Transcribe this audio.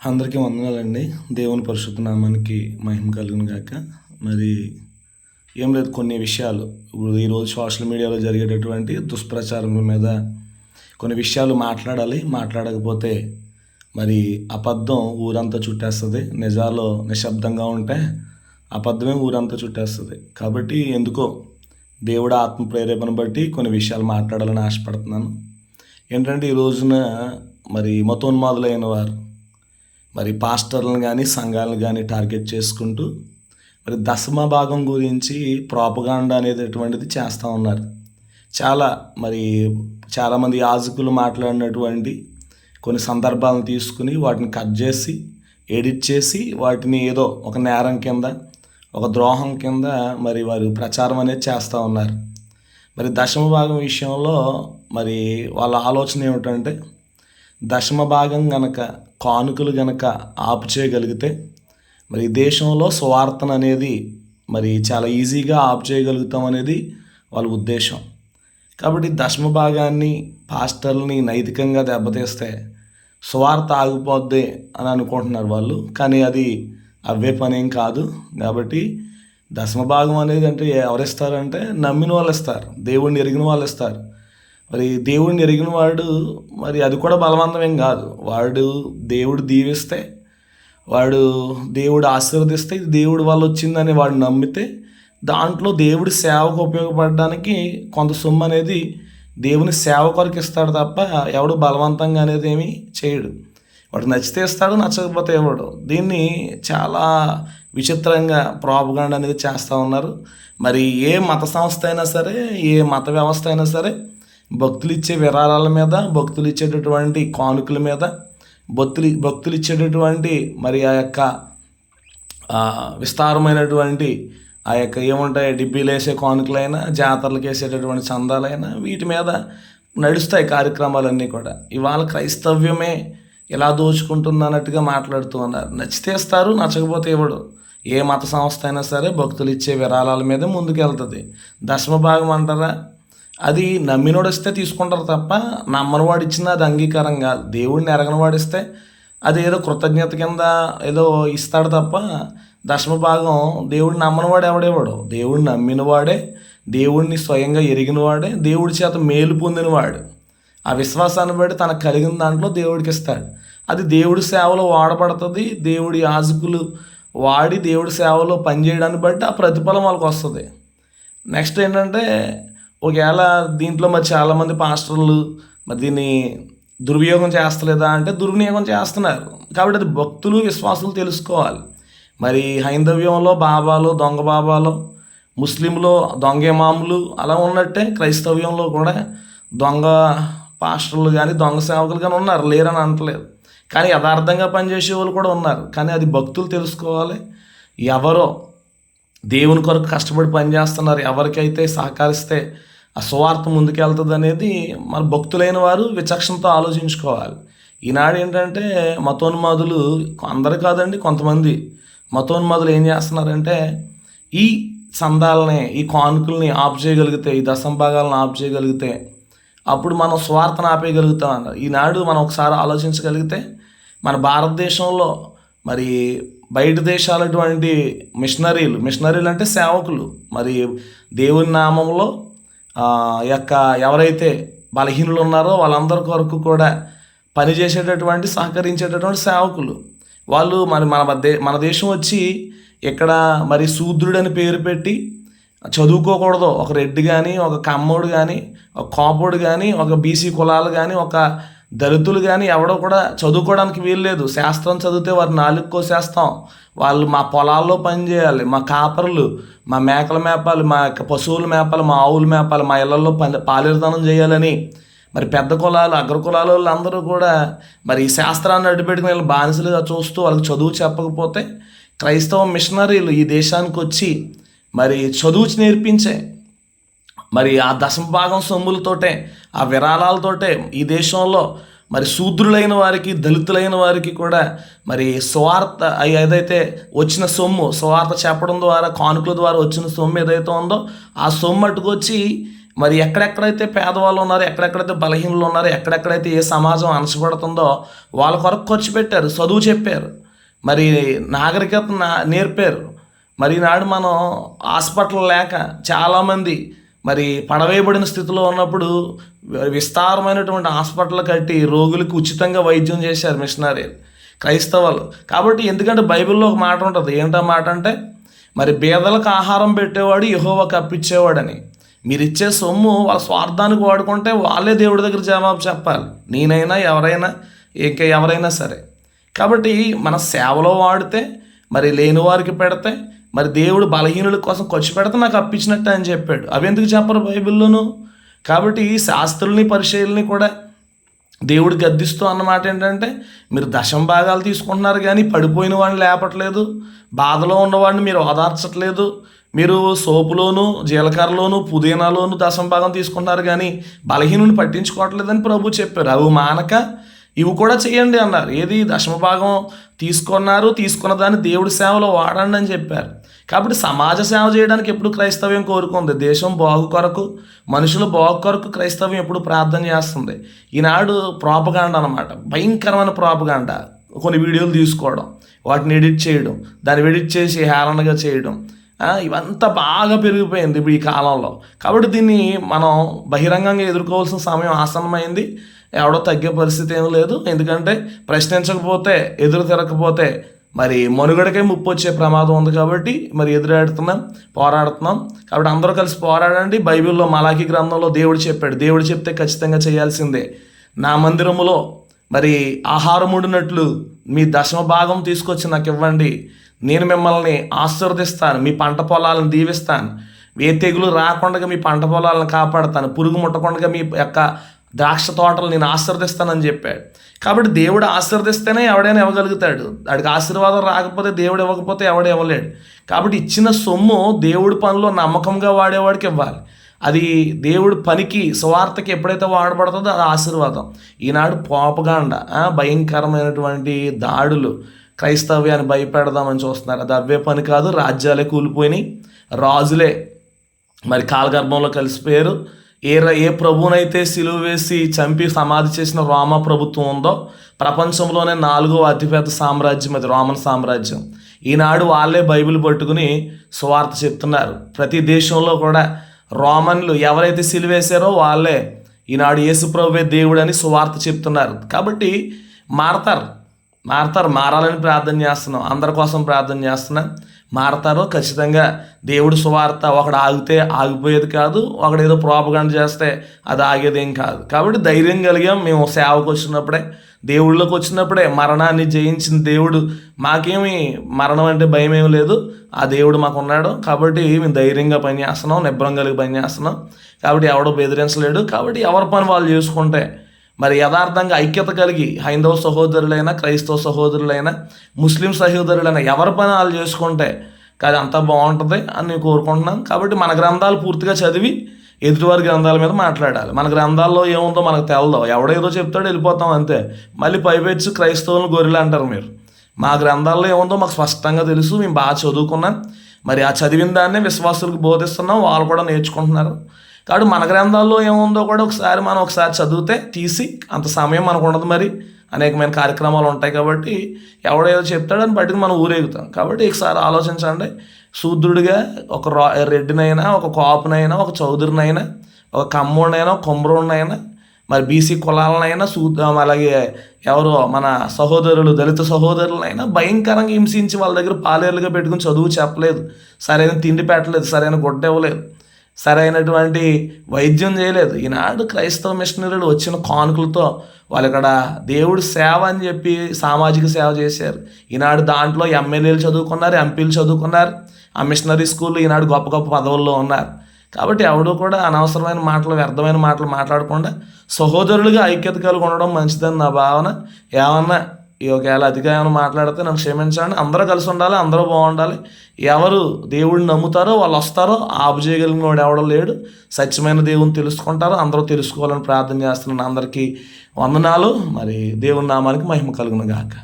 అందరికీ వందనాలండి. దేవుని పరిశుద్ధ నామానికి మహిమ కలుగును గాక. మరి ఏం లేదు, కొన్ని విషయాలు ఇప్పుడు ఈరోజు సోషల్ మీడియాలో జరిగేటటువంటి దుష్ప్రచారముల మీద కొన్ని విషయాలు మాట్లాడాలి. మాట్లాడకపోతే మరి అబద్ధం ఊరంతా చుట్టేస్తుంది. నిజాలు నిశ్శబ్దంగా ఉంటే అబద్ధమే ఊరంతా చుట్టేస్తుంది. కాబట్టి ఎందుకో దేవుడు ఆత్మ ప్రేరేపణ బట్టి కొన్ని విషయాలు మాట్లాడాలని ఆశపడుతున్నాను. ఏంటంటే ఈ రోజున మరి మతోన్మాదులైన వారు మరి పాస్టర్లను కానీ సంఘాలను కానీ టార్గెట్ చేసుకుంటూ మరి దశమ భాగం గురించి ప్రోపగాండా అనేటటువంటిది చేస్తూ ఉన్నారు. మరి చాలామంది యాజకులు మాట్లాడినటువంటి కొన్ని సందర్భాలను తీసుకుని వాటిని కట్ చేసి ఎడిట్ చేసి వాటిని ఏదో ఒక నేరం కింద, ఒక ద్రోహం కింద మరి వారు ప్రచారం అనేది చేస్తూ ఉన్నారు. మరి దశమ భాగం విషయంలో మరి వాళ్ళ ఆలోచన ఏమిటంటే, దశమ భాగం గనక, కానుకలు గనక ఆపు చేయగలిగితే మరి దేశంలో సువార్తను అనేది మరి చాలా ఈజీగా ఆపు చేయగలుగుతాం అనేది వాళ్ళ ఉద్దేశం. కాబట్టి దశమ భాగాన్ని, పాస్టర్ని నైతికంగా దెబ్బతీస్తే సువార్త ఆగిపోద్ది అని అనుకుంటున్నారు వాళ్ళు. కానీ అది అవే పనేం కాదు. కాబట్టి దశమ భాగం అనేది అంటే ఎవరిస్తారంటే నమ్మిన వాళ్ళు ఇస్తారు, దేవుణ్ణి ఎరిగిన వాళ్ళు ఇస్తారు. మరి దేవుడిని ఎరిగిన వాడు మరి అది కూడా బలవంతమేం కాదు. వాడు దేవుడు దీవిస్తే, వాడు దేవుడు ఆశీర్వదిస్తే ఇది దేవుడి వల్ల వచ్చిందని వాడు నమ్మితే దాంట్లో దేవుడి సేవకు ఉపయోగపడడానికి కొంత సొమ్ము అనేది దేవుని సేవ కొరకు ఇస్తాడు తప్ప ఎవడు బలవంతంగా అనేది ఏమీ చేయడు. వాడు నచ్చితే ఇస్తాడు, నచ్చకపోతే ఇవ్వడు. దీన్ని చాలా విచిత్రంగా ప్రోపగాండా అనేది చేస్తూ ఉన్నారు. మరి ఏ మత సంస్థ అయినా సరే, ఏ మత వ్యవస్థ అయినా సరే భక్తులు ఇచ్చే విరాళాల మీద, భక్తులు ఇచ్చేటటువంటి కానుకల మీద, భక్తులు ఇచ్చేటటువంటి మరి ఆ యొక్క విస్తారమైనటువంటి ఆ యొక్క ఏముంటాయి, డిబ్బీలు వేసే కానుకలైనా, జాతరలకు వేసేటటువంటి చందాలైనా, వీటి మీద నడుస్తాయి కార్యక్రమాలన్నీ కూడా. ఇవాళ క్రైస్తవ్యమే ఎలా దోచుకుంటుంది అన్నట్టుగా మాట్లాడుతూ ఉన్నారు. నచ్చితే ఇస్తారు, నచ్చకపోతే ఇవ్వడు. ఏ మత సంస్థ అయినా సరే భక్తులు ఇచ్చే విరాళాల మీద ముందుకెళ్తుంది. దశమ భాగం అంటారా, అది నమ్మినోడు ఇస్తే తీసుకుంటారు తప్ప నమ్మనివాడు ఇచ్చినా అది అంగీకారం కాదు. దేవుడిని ఎరగనివాడిస్తే అది ఏదో కృతజ్ఞత కింద ఏదో ఇస్తాడు తప్ప దశమ భాగం దేవుడిని నమ్మనివాడు ఎవడేవాడు. దేవుడిని నమ్మినవాడే, దేవుడిని స్వయంగా ఎరిగినవాడే, దేవుడి చేత మేలు పొందినవాడు ఆ విశ్వాసాన్ని బట్టి తనకు కలిగిన దాంట్లో దేవుడికి ఇస్తాడు. అది దేవుడి సేవలో వాడబడుతుంది. దేవుడి యాజకులు వాడి దేవుడి సేవలో పనిచేయడాన్ని బట్టి ఆ ప్రతిఫలం వాళ్ళకి వస్తుంది. నెక్స్ట్ ఏంటంటే, ఒకవేళ దీంట్లో మరి చాలామంది పాస్టర్లు మరి దీన్ని దుర్వినియోగం చేస్తలేదా అంటే దుర్వినియోగం చేస్తున్నారు. కాబట్టి అది భక్తులు, విశ్వాసులు తెలుసుకోవాలి. మరి హైందవ్యంలో బాబాలు, దొంగ బాబాలు, ముస్లింలో దొంగ ఇమాములు అలా ఉన్నట్టే క్రైస్తవ్యంలో కూడా దొంగ పాస్టర్లు కానీ, దొంగ సేవకులు కానీ ఉన్నారు, లేరని అనట్లేదు. కానీ యథార్థంగా పనిచేసే వాళ్ళు కూడా ఉన్నారు. కానీ అది భక్తులు తెలుసుకోవాలి. ఎవరో దేవుని కొరకు కష్టపడి పనిచేస్తున్నారు, ఎవరికైతే సహకరిస్తే ఆ సువార్త ముందుకెళ్తుంది అనేది మన భక్తులైన వారు విచక్షణతో ఆలోచించుకోవాలి. ఈనాడు ఏంటంటే మతోన్మాదులు, అందరు కాదండి, కొంతమంది మతోన్మాదులు ఏం చేస్తున్నారంటే ఈ చందాలని, ఈ కానుకల్ని ఆపు చేయగలిగితే, ఈ దశంభాగాలను ఆపు చేయగలిగితే అప్పుడు మనం స్వార్థను ఆపేయగలుగుతాం అన్నారు. ఈనాడు మనం ఒకసారి ఆలోచించగలిగితే మన భారతదేశంలో మరి బయట దేశాలటువంటి మిషనరీలు అంటే సేవకులు, మరి దేవుని నామంలో ఎవరైతే బలహీనులు ఉన్నారో వాళ్ళందరి కొరకు కూడా పనిచేసేటటువంటి, సహకరించేటటువంటి సేవకులు వాళ్ళు మరి మన దేశం వచ్చి ఇక్కడ మరి శూద్రుడని పేరు పెట్టి చదువుకోకూడదు. ఒక రెడ్డి కానీ, ఒక కమ్మోడు కానీ, ఒక కాపోడు కానీ, ఒక బీసీ కులాలు కానీ, ఒక దళితులు కానీ ఎవడో కూడా చదువుకోవడానికి వీల్లేదు. శాస్త్రం చదివితే వారు నాలుగు కోసేస్తాం, వాళ్ళు మా పొలాల్లో పనిచేయాలి, మా కాపరులు మా మేకలు మేపాలి, మా పశువులు మేపాలి, మా ఆవులు మేపాలి, మా ఇళ్లలో పాలిర్దనం చేయాలని మరి పెద్ద కులాలు, అగ్ర కులాల వాళ్ళు అందరూ కూడా మరి ఈ శాస్త్రాన్ని అడ్డుపెట్టుకుని వీళ్ళు బానిసలుగా చూస్తూ వాళ్ళకి చదువు చెప్పకపోతే క్రైస్తవ మిషనరీలు ఈ దేశానికి వచ్చి మరి చదువు నేర్పించే మరి ఆ దశమ భాగం సొమ్ములతోటే, ఆ విరాళాలతోటే ఈ దేశంలో మరి శూద్రులైన వారికి, దళితులైన వారికి కూడా మరి స్వార్థ ఏదైతే వచ్చిన సొమ్ము, స్వార్థ చెప్పడం ద్వారా, కానుకల ద్వారా వచ్చిన సొమ్ము ఏదైతే ఉందో ఆ సొమ్ము అటుకొచ్చి మరి ఎక్కడెక్కడైతే పేదవాళ్ళు ఉన్నారో, ఎక్కడెక్కడైతే బలహీనులు ఉన్నారో, ఎక్కడెక్కడైతే ఏ సమాజం అణచబడుతుందో వాళ్ళ కొరకు ఖర్చు పెట్టారు, చదువు చెప్పారు, మరి నాగరికత నేర్పారు. మరి ఈనాడు మనం హాస్పిటల్ లేక చాలామంది మరి పడవేయబడిన స్థితిలో ఉన్నప్పుడు విస్తారమైనటువంటి హాస్పిటల్ కట్టి రోగులకు ఉచితంగా వైద్యం చేశారు మిషనరీలు, క్రైస్తవులు. కాబట్టి ఎందుకంటే బైబిల్లో ఒక మాట ఉంటుంది. ఏంటో మాట అంటే, మరి బీదలకు ఆహారం పెట్టేవాడు యెహోవాకు అప్పిచ్చేవాడని. మీరు ఇచ్చే సొమ్ము వాళ్ళ స్వార్థానికి వాడుకుంటే వాళ్ళే దేవుడి దగ్గర జవాబు చెప్పాలి, నేనైనా ఎవరైనా ఇంకా ఎవరైనా సరే. కాబట్టి మన సేవలో వాడితే, మరి లేని వారికి పెడితే, మరి దేవుడు బలహీనుల కోసం ఖర్చు పెడితే నాకు అప్పించినట్టు అని చెప్పాడు. అవి ఎందుకు చెప్పరు బైబిల్లోనూ? కాబట్టి శాస్త్రుల్ని పరిచయుల్ని కూడా దేవుడు గద్దిస్తూ అన్నమాట ఏంటంటే, మీరు దశమ భాగాలు తీసుకుంటున్నారు కానీ పడిపోయిన వాడిని లేపట్లేదు, బాధలో ఉన్నవాడిని మీరు ఓదార్చట్లేదు, మీరు సోపులోను జీలకర్రలోను పుదీనాలోను దశమ భాగం తీసుకుంటున్నారు కానీ బలహీనుని పట్టించుకోవట్లేదని ప్రభు చెప్పారు. అవి మానక ఇవి కూడా చేయండి అన్నారు. ఏది? దశమ భాగం తీసుకున్నారు, తీసుకున్న దాన్ని దేవుడి సేవలో వాడండి అని చెప్పారు. కాబట్టి సమాజ సేవ చేయడానికి ఎప్పుడు క్రైస్తవ్యం కోరుకుంది. దేశం బాగు కొరకు, మనుషుల బాగు కొరకు క్రైస్తవ్యం ఎప్పుడు ప్రార్థన చేస్తుంది. ఈనాడు ప్రాపగాండ అనమాట, భయంకరమైన ప్రాపగాండ. కొన్ని వీడియోలు తీసుకోవడం, వాటిని ఎడిట్ చేయడం, దాన్ని ఎడిట్ చేసి హేళనగా చేయడం, ఇవంతా బాగా పెరిగిపోయింది ఇప్పుడు ఈ కాలంలో. కాబట్టి దీన్ని మనం బహిరంగంగా ఎదుర్కోవాల్సిన సమయం ఆసన్నమైంది. ఎవడో తగ్గే పరిస్థితి ఏం లేదు. ఎందుకంటే ప్రశ్నించకపోతే, ఎదురు తిరగకపోతే మరి మనుగడకే ముప్పు వచ్చే ప్రమాదం ఉంది. కాబట్టి మరి ఎదురాడుతున్నాం, పోరాడుతున్నాం. కాబట్టి అందరూ కలిసి పోరాడండి. బైబిల్లో మలాకి గ్రంథంలో దేవుడు చెప్పాడు, దేవుడు చెప్తే ఖచ్చితంగా చేయాల్సిందే. నా మందిరములో మరి ఆహారం ఉండినట్లు మీ దశమ భాగం తీసుకొచ్చి నాకు ఇవ్వండి, నేను మిమ్మల్ని ఆశీర్వదిస్తాను, మీ పంట పొలాలను దీవిస్తాను, ఏ తెగులు రాకుండా మీ పంట పొలాలను కాపాడుతాను, పురుగు ముట్టకుండా మీ యొక్క ద్రాక్ష తోటలు నేను ఆశీర్వదిస్తానని చెప్పాడు. కాబట్టి దేవుడు ఆశీర్వదిస్తేనే ఎవడైనా ఇవ్వగలుగుతాడు. వాడికి ఆశీర్వాదం రాకపోతే, దేవుడు ఇవ్వకపోతే ఎవడు ఇవ్వలేడు. కాబట్టి ఇచ్చిన సొమ్ము దేవుడి పనిలో నమ్మకంగా వాడేవాడికి ఇవ్వాలి. అది దేవుడి పనికి, సువార్తకి ఎప్పుడైతే వాడబడుతుందో అది ఆశీర్వాదం. ఈనాడు పోపగాండ, భయంకరమైనటువంటి దాడులు, క్రైస్తవ్యాన్ని భయపెడదామని చూస్తున్నారు. అది అవ్వే పని కాదు. రాజ్యాలే కూలిపోయినాయి, రాజులే మరి కాలగర్భంలో కలిసిపోయారు. ఏ ప్రభువునైతే సిలువ వేసి చంపి సమాధి చేసిన రోమా ప్రభుత్వం ఉందో, ప్రపంచంలోనే 4వ అతిపెద్ద సామ్రాజ్యం అది, రోమన్ సామ్రాజ్యం. ఈనాడు వాళ్ళే బైబిల్ పట్టుకుని సువార్త చెప్తున్నారు. ప్రతి దేశంలో కూడా రోమన్లు ఎవరైతే సిలువ వేశారో వాళ్ళే ఈనాడు యేసు ప్రభువే దేవుడని సువార్త చెప్తున్నారు. కాబట్టి మారాలని ప్రార్థన చేస్తున్నాం, అందరి కోసం ప్రార్థన చేస్తున్నాం. మారతారో ఖచ్చితంగా. దేవుడు సువార్త ఒకడు ఆగితే ఆగిపోయేది కాదు, ఒకడేదో ప్రోపగాండ చేస్తే అది ఆగేదేం కాదు. కాబట్టి ధైర్యం కలిగాం మేము సేవకు వచ్చినప్పుడే, దేవుళ్ళకి వచ్చినప్పుడే. మరణాన్ని జయించిన దేవుడు, మాకేమి మరణం అంటే భయం ఏమి లేదు, ఆ దేవుడు మాకు ఉన్నాడు. కాబట్టి మేము ధైర్యంగా పనిచేస్తున్నాం, నిబ్రం కలిగి పనిచేస్తున్నాం. కాబట్టి ఎవడో బెదిరించలేడు. కాబట్టి ఎవరి పని వాళ్ళు చేసుకుంటే, మరి యథార్థంగా ఐక్యత కలిగి హైందవ సహోదరులైనా, క్రైస్తవ సహోదరులైనా, ముస్లిం సహోదరులైనా ఎవరి పని వాళ్ళు చేసుకుంటే కానీ అంతా బాగుంటుంది అని నేను కోరుకుంటున్నాను. కాబట్టి మన గ్రంథాలు పూర్తిగా చదివి ఎదుటివారి గ్రంథాల మీద మాట్లాడాలి. మన గ్రంథాల్లో ఏముందో మనకు తెలదో, ఎవడేదో చెప్తాడో వెళ్ళిపోతాం అంతే. మళ్ళీ పైపెచ్చు క్రైస్తవులను గొర్రెలు అంటారు మీరు. మా గ్రంథాల్లో ఏముందో మాకు స్పష్టంగా తెలుసు, మేము బాగా చదువుకున్నాం. మరి ఆ చదివిన దాన్నే విశ్వాసులకు బోధిస్తున్నాం, వాళ్ళు కూడా నేర్చుకుంటున్నారు. కాబట్టి మన గ్రంథాల్లో ఏముందో కూడా ఒకసారి చదివితే తీసి, అంత సమయం మనకు ఉండదు, మరి అనేకమైన కార్యక్రమాలు ఉంటాయి. కాబట్టి ఎవడేదో చెప్తాడని బట్టి మనం ఊరేగుతాం. కాబట్టి ఒకసారి ఆలోచించండి. శూద్రుడిగా ఒక రెడ్డినైనా, ఒక కాపునైనా, ఒక చౌదరినైనా, ఒక కమ్మోడినైనా, ఒక కొమ్రోడినైనా, మరి బీసీ కులాలనైనా, అలాగే ఎవరో మన సహోదరులు, దళిత సహోదరులనైనా భయంకరంగా హింసించి వాళ్ళ దగ్గర పాలేరులుగా పెట్టుకుని చదువు చెప్పలేదు, సరైన తిండి పెట్టలేదు, సరైన గుడ్డ ఇవ్వలేదు, సరైనటువంటి వైద్యం చేయలేదు. ఈనాడు క్రైస్తవ మిషనరీలు వచ్చిన కానుకలతో వాళ్ళు ఇక్కడ దేవుడు సేవ అని చెప్పి సామాజిక సేవ చేశారు. ఈనాడు దాంట్లో ఎమ్మెల్యేలు చదువుకున్నారు, ఎంపీలు చదువుకున్నారు, ఆ మిషనరీ స్కూల్లో ఈనాడు గొప్ప గొప్ప పదవుల్లో ఉన్నారు. కాబట్టి ఎవడో కూడా అనవసరమైన మాటలు, వ్యర్థమైన మాటలు మాట్లాడకుండా సహోదరులుగా ఐక్యత కలిగి ఉండడం మంచిదని నా భావన. ఏమన్నా ఒకవేళ అధిక ఏమైనా మాట్లాడితే నన్ను క్షమించండి. అందరూ కలిసి ఉండాలి, అందరూ బాగుండాలి. ఎవరు దేవుడిని నమ్ముతారో వాళ్ళు వస్తారో, ఆపు చేయగలిగిన వాడు ఎవడో లేడు. సత్యమైన దేవుని తెలుసుకుంటారో అందరూ తెలుసుకోవాలని ప్రార్థన చేస్తున్నాను. అందరికీ వందనాలు. మరి దేవుని నామానికి మహిమ కలుగును గాక.